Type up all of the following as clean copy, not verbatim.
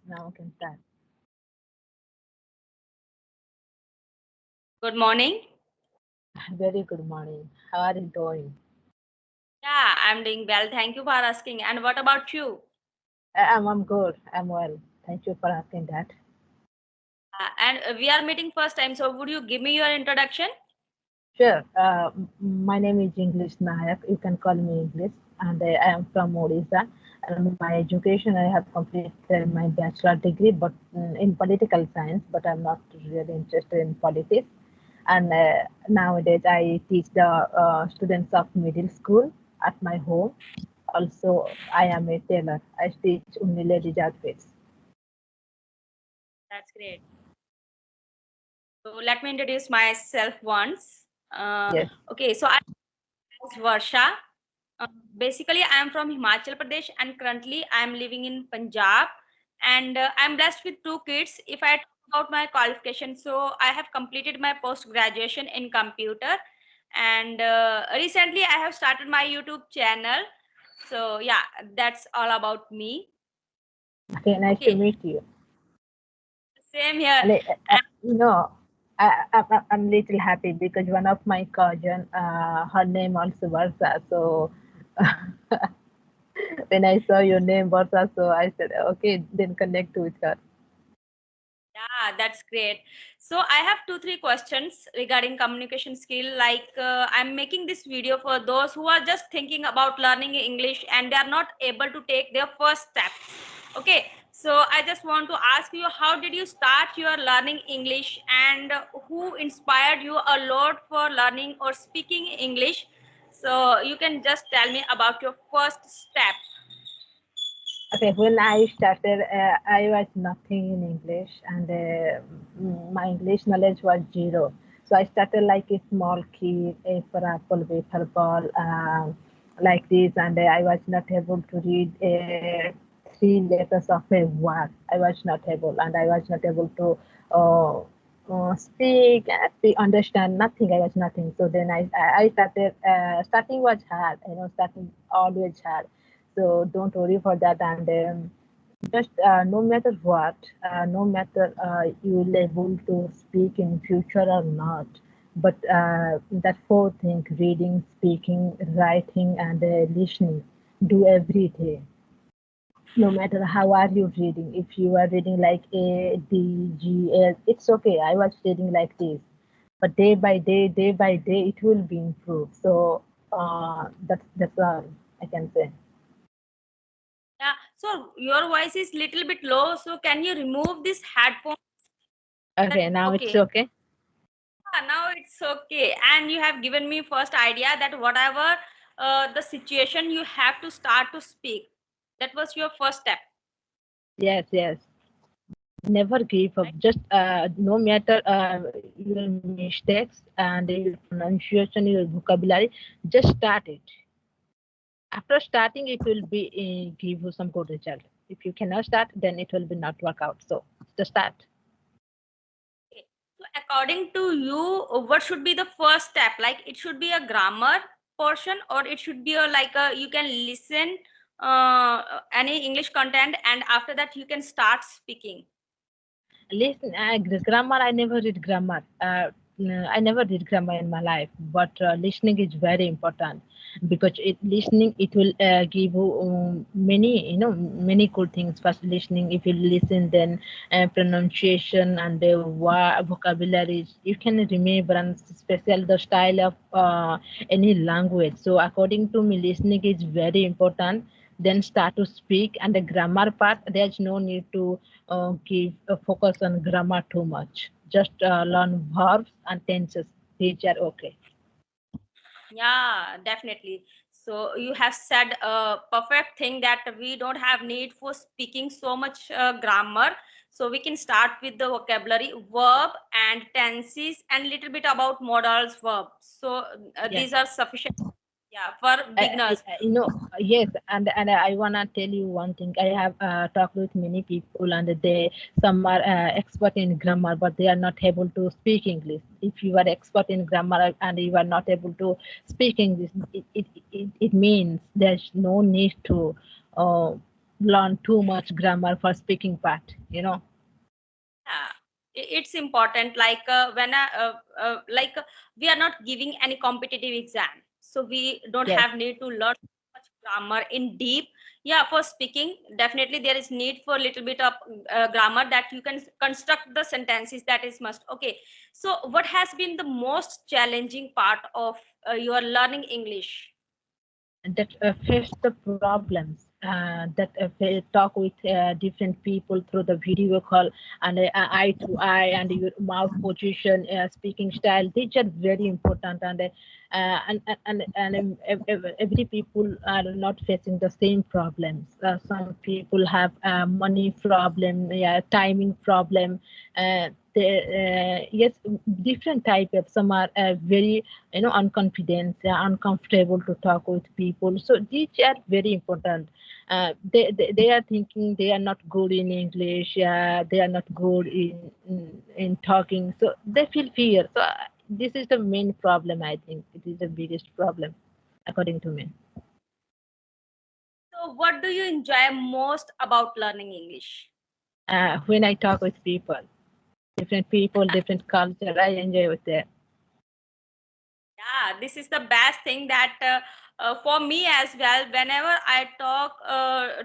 Now we can start. Good morning. Very good morning. How are you doing? Yeah, I'm doing well. Thank you for asking. And what about you? I'm good. I'm well. Thank you for asking that. And we are meeting first time, so would you give me your introduction? Sure. My name is English Nayak. You can call me English, and I am from Odisha. And my education, I have completed my bachelor degree, but in political science. But I'm not really interested in politics. And nowadays, I teach the students of middle school at my home. Also, I am a tailor. I stitch only ladies' outfits. That's great. So let me introduce myself once. Uh, Yes. okay, so I'm Varsha. Uh, Basically, I am from Himachal Pradesh and currently I am living in Punjab. And I'm blessed with two kids. If I talk about my qualification, so I have completed my post graduation in computer. And recently, I have started my YouTube channel. So, yeah, that's all about me. Okay, nice to Okay, meet you. same here. And you know, I'm little happy because one of my cousin, her name also Varsha. So when I saw your name Varsha, so I said, okay, then connect with her. Yeah, that's great. So I have two, three questions regarding communication skill. Like I'm making this video for those who are just thinking about learning English and they are not able to take their first step. Okay, so I just want to ask you, how did you start your learning English and who inspired you a lot for learning or speaking English? So you can just tell me about your first step. Okay, when I started, I was nothing in English, and my English knowledge was zero. So I started like a small kid, A for apple, B for ball, like this, and I was not able to read three letters of a word. I was not able, and I was not able to speak, understand nothing. I was nothing. So then I started. Starting was hard. Starting always hard, so don't worry for that. And just no matter what, no matter you will able to speak in future or not, but that four thing: reading, speaking, writing, and listening, do every day. No matter how are you reading, if you are reading like A, D, G, L, it's okay. I was reading like this, but day by day, it will be improved. So that's all I can say. Yeah, so your voice is little bit low. So can you remove this headphone? Okay, now it's Okay. okay. Now it's okay. And you have given me first idea that whatever the situation you have to start to speak. That was your first step, Yes, yes. Never give up. right? Just no matter your mistakes and your pronunciation, your vocabulary, just start it. After starting, it will be give you some good result. If you cannot start, then it will be not work out. So just start. Okay. So according to you, what should be the first step? Like it should be a grammar portion, or it should be a like a you can listen any English content, and after that you can start speaking. Listen, grammar. I never read grammar. No, I never did grammar in my life, but listening is very important because listening it will give you many many good things. First, listening. If you listen, then pronunciation and the vocabularies you can remember, and especially the style of any language. So, according to me, listening is very important. Then start to speak, and the grammar part. There's no need to give focus on grammar too much. Just learn verbs and tenses. These are okay. Yeah, definitely. So you have said a perfect thing that we don't have need for speaking so much grammar. So we can start with the vocabulary, verb and tenses and little bit about modals verb. So Yes. these are sufficient, yeah, for beginners. Yes, and I wanna tell you one thing. I have talked with many people, and they some are expert in grammar, but they are not able to speak English. If you are expert in grammar and you are not able to speak English, it means there's no need to. Uh, learn too much grammar for speaking part, you know. Yeah, it's important. Like when like we are not giving any competitive exam, so we don't Yes. have need to learn much grammar in deep. Yeah, for speaking, definitely there is need for a little bit of grammar that you can construct the sentences. That is must. Okay. So, what has been the most challenging part of your learning English? That face the problems, that talk with different people through the video call, and eye to eye, and your mouth position, speaking style, these are very important. And every people are not facing the same problems. Some people have money problem, yeah, timing problem. Yes, different type of, some are very, unconfident, uncomfortable to talk with people, so these are very important. They are thinking they are not good in English, they are not good in talking, so they feel fear. So this is the main problem, I think it is the biggest problem according to me. So, what do you enjoy most about learning English? When I talk with people, different people, different culture, I enjoy with them. Yeah, this is the best thing that for me as well. Whenever I talk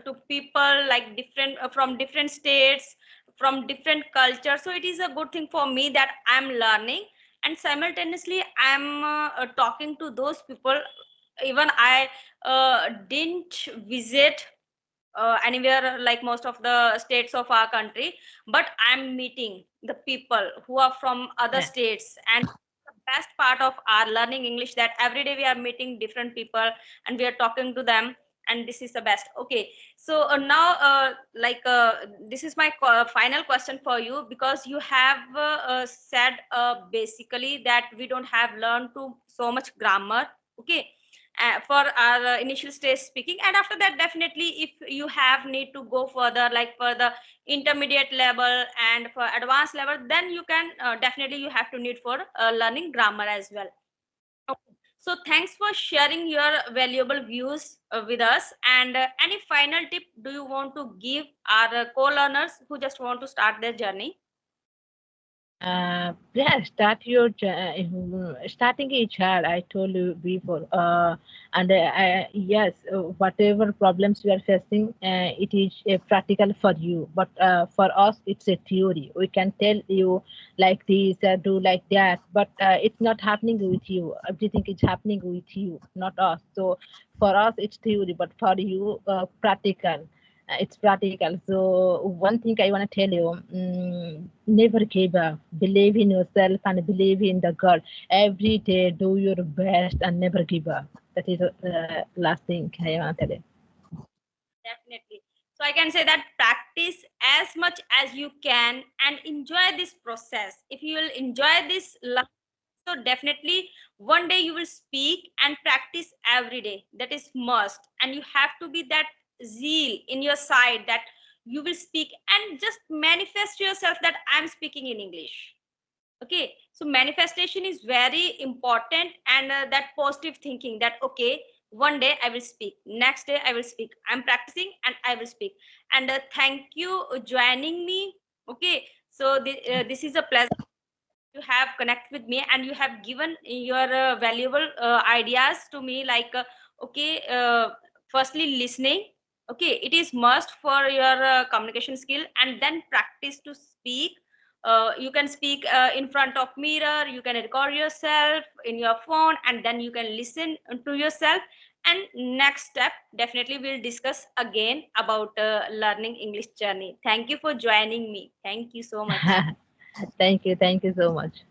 to people like different from different states, from different cultures, so it is a good thing for me that I'm learning, and simultaneously I'm talking to those people. Even I didn't visit anywhere like most of the states of our country, but I'm meeting the people who are from other Yeah. states, and the best part of our learning English that every day we are meeting different people and we are talking to them, and this is the best. Okay, so now this is my final question for you, because you have said basically that we don't have learned to so much grammar. Okay, for our initial stage speaking, and after that definitely if you have need to go further like for the intermediate level and for advanced level, then you can definitely you have to need for learning grammar as well. Okay. So thanks for sharing your valuable views with us, and any final tip do you want to give our co-learners who just want to start their journey? Yeah, starting each hard. I told you before. And yes, whatever problems we are facing, it is practical for you. But for us, it's a theory. We can tell you like this, do like that, but it's not happening with you. Everything is happening with you, not us. So for us, it's theory, but for you, practical. It's practical. So one thing I want to tell you, never give up. Believe in yourself and believe in the God. Every day, do your best and never give up. That is the last thing I want to tell you. Definitely. So I can say that practice as much as you can and enjoy this process. If you will enjoy this, so definitely one day you will speak and practice every day. That is must. And you have to be that zeal in your side that you will speak and just manifest yourself that I'm speaking in English. Okay, so manifestation is very important, and that positive thinking that okay, one day I will speak, next day I will speak, I'm practicing and I will speak. And thank you joining me. Okay, so this is a pleasure you have connect with me, and you have given your valuable ideas to me like okay, firstly listening. Okay, it is must for your communication skill, and then practice to speak. You can speak in front of mirror, you can record yourself in your phone, and then you can listen to yourself. And next step, definitely we'll discuss again about learning English journey. Thank you for joining me. Thank you so much. Thank you. Thank you so much.